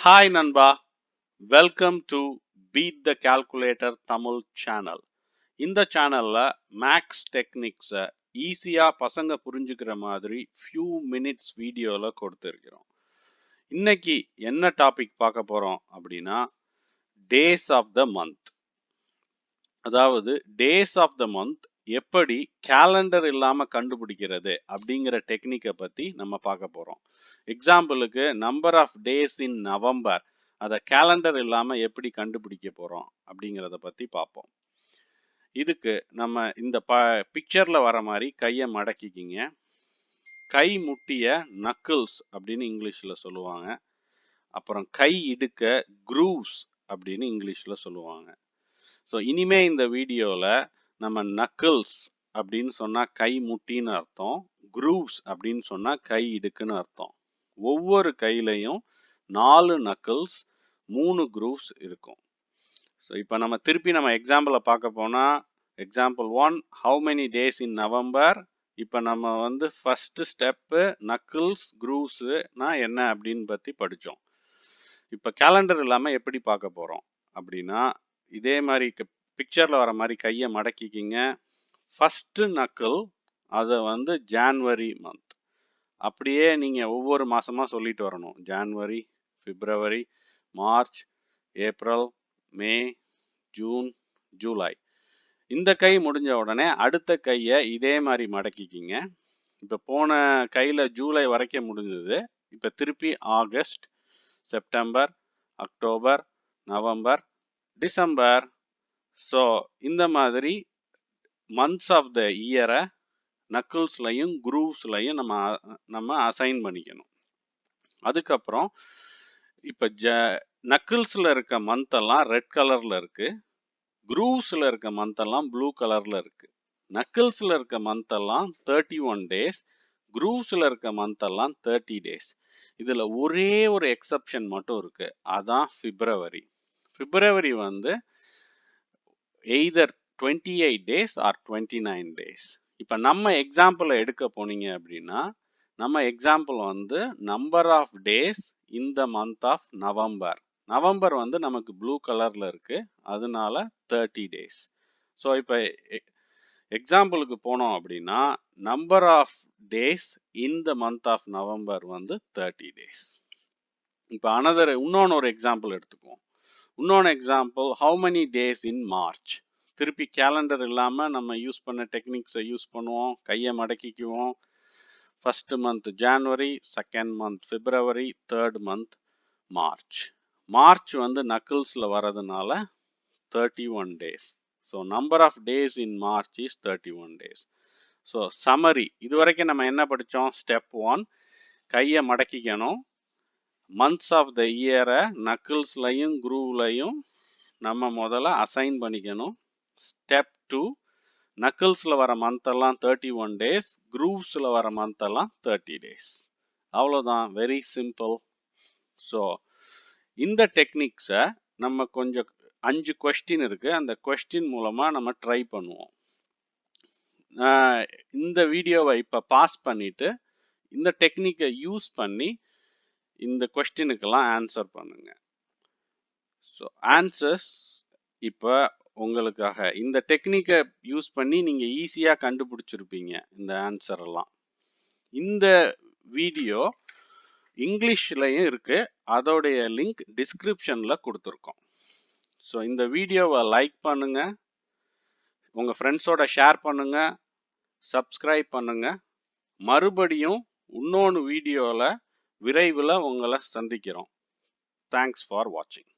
Hi Nanba, welcome to Beat the Calculator Tamil channel. இந்த சேனல்ல maths டெக்னிக்ஸை ஈஸியா பசங்க புரிஞ்சுக்கிற மாதிரி few minutes வீடியோல கொடுத்துருக்கிறோம். இன்னைக்கு என்ன டாபிக் பார்க்க போறோம் அப்படின்னா டேஸ் ஆஃப் த மந்த். அதாவது டேஸ் ஆஃப் த மந்த் எப்படி கேலண்டர் இல்லாம கண்டுபிடிக்கிறது அப்படிங்கிற டெக்னிக்கை பத்தி நம்ம பார்க்க போறோம். எக்ஸாம்பிளுக்கு number of days in November, அதை கேலண்டர் இல்லாம எப்படி கண்டுபிடிக்க போறோம் அப்படிங்கிறத பத்தி பார்ப்போம். இதுக்கு நம்ம இந்த பிக்சர்ல வர மாதிரி கையை மடக்கிக்கிங்க. கை முட்டிய நக்கிள்ஸ் அப்படின்னு இங்கிலீஷ்ல சொல்லுவாங்க. அப்புறம் கை இடுக்க க்ரூவ்ஸ் அப்படின்னு இங்கிலீஷ்ல சொல்லுவாங்க. ஸோ இனிமே இந்த வீடியோவில் நம்ம நக்கிள்ஸ் அப்படின்னு சொன்னால் கை முட்டின்னு அர்த்தம், க்ரூவ்ஸ் அப்படின்னு சொன்னால் கை இடுக்குன்னு அர்த்தம். ஒவ்வொரு கையிலையும் 4 நக்கிள்ஸ் 3 க்ரூவ்ஸ் இருக்கும். ஸோ இப்போ நம்ம திருப்பி நம்ம எக்ஸாம்பிளை பார்க்க போனால் example 1 how many days in November. இப்போ நம்ம ஃபஸ்ட்டு ஸ்டெப்பு நக்கிள்ஸ் க்ரூவ்ஸ்னா என்ன அப்படின்னு பற்றி படித்தோம். இப்போ கேலண்டர் இல்லாமல் எப்படி பார்க்க போகிறோம் அப்படின்னா இதே மாதிரி பிக்சர்ல வர மாதிரி கையை மடக்கிக்கிங்க. ஃபர்ஸ்ட் நக்கிள் அதை ஜான்வரி மந்த் அப்படியே நீங்க ஒவ்வொரு மாசமா சொல்லிட்டு வரணும். ஜான்வரி, பிப்ரவரி, மார்ச், ஏப்ரல், மே, ஜூன், ஜூலை. இந்த கை முடிஞ்ச உடனே அடுத்த கையை இதே மாதிரி மடக்கிக்கிங்க. இப்போ போன கையில ஜூலை வரைக்கும் முடிஞ்சது. இப்போ திருப்பி August, September, October, November, December. So இந்த மாதிரி மந்த்ஸ் ஆஃப் த இயரை நக்கிள்ஸ்லையும் க்ரூவ்ஸ்லையும் நம்ம அசைன் பண்ணிக்கணும். அதுக்கப்புறம் இப்போ நக்கிள்ஸில் இருக்க மந்த்தெல்லாம் ரெட் கலரில் இருக்கு, க்ரூவ்ஸில் இருக்க மந்த்தெல்லாம் ப்ளூ கலரில் இருக்கு. நக்கிள்ஸில் இருக்க மந்த்தெல்லாம் 31 டேஸ், க்ரூவ்ஸில் இருக்க மந்த்தெல்லாம் 30 டேஸ். இதில் ஒரே ஒரு எக்ஸப்ஷன் மட்டும் இருக்கு, அதான் February. February either 28 days or 29 days. இப்போ நம்ம எக்ஸாம்பிளை எடுக்க போனீங்க அப்படின்னா நம்ம example number of days in the month of November. November நமக்கு ப்ளூ கலர்ல இருக்கு, அதனால 30 டேஸ். ஸோ இப்போ எக்ஸாம்பிளுக்கு போனோம் அப்படின்னா number of days in the month of November 30 days. இப்போ இன்னொன்று ஒரு எக்ஸாம்பிள் எடுத்துக்குவோம். இன்னொன்று example how many days in March. திருப்பி கேலண்டர் இல்லாமல் நம்ம யூஸ் பண்ண டெக்னிக்ஸை யூஸ் பண்ணுவோம். கையை மடக்கிக்குவோம். First month January, second month February, third month March. March நக்கிள்ஸில் வரதுனால 31 days. So number of days in March is 31 days. So summary, இது வரைக்கும் நம்ம என்ன படித்தோம்? ஸ்டெப் 1 கையை மடக்கிக்கணும். மந்த்ஸ் ஆஃப் த இயரை நக்கிள்ஸ்லையும் க்ரூவ்லையும் நம்ம முதல்ல அசைன் பண்ணிக்கணும். ஸ்டெப் 2 நக்கிள்ஸில் வர மந்த்தெல்லாம் 31 டேஸ், க்ரூவ்ஸில் வர மந்த்தெல்லாம் 30 டேஸ். அவ்வளோதான், வெரி சிம்பிள். ஸோ இந்த டெக்னிக்ஸை நம்ம கொஞ்சம் 5 கொஸ்டின் இருக்கு, அந்த கொஸ்டின் மூலமாக நம்ம ட்ரை பண்ணுவோம். இந்த வீடியோவை இப்போ பாஸ் பண்ணிட்டு இந்த டெக்னிக்கை யூஸ் பண்ணி இந்த கொஸ்டினுக்கெல்லாம் ஆன்சர் பண்ணுங்க. ஸோ ஆன்சர்ஸ் இப்போ உங்களுக்காக இந்த டெக்னிக்கை யூஸ் பண்ணி நீங்கள் ஈஸியாக கண்டுபிடிச்சிருப்பீங்க இந்த ஆன்சர் எல்லாம். இந்த வீடியோ இங்கிலீஷ்லையும் இருக்கு, அதோடைய லிங்க் டிஸ்கிரிப்ஷனில் கொடுத்துருக்கோம். ஸோ இந்த வீடியோவை லைக் பண்ணுங்க, உங்கள் ஃப்ரெண்ட்ஸோட ஷேர் பண்ணுங்க, சப்ஸ்கிரைப் பண்ணுங்க. மறுபடியும் இன்னொன்று வீடியோவில் விரைவில் உங்களை சந்திக்கிறோம். தேங்க்ஸ் ஃபார் வாட்சிங்.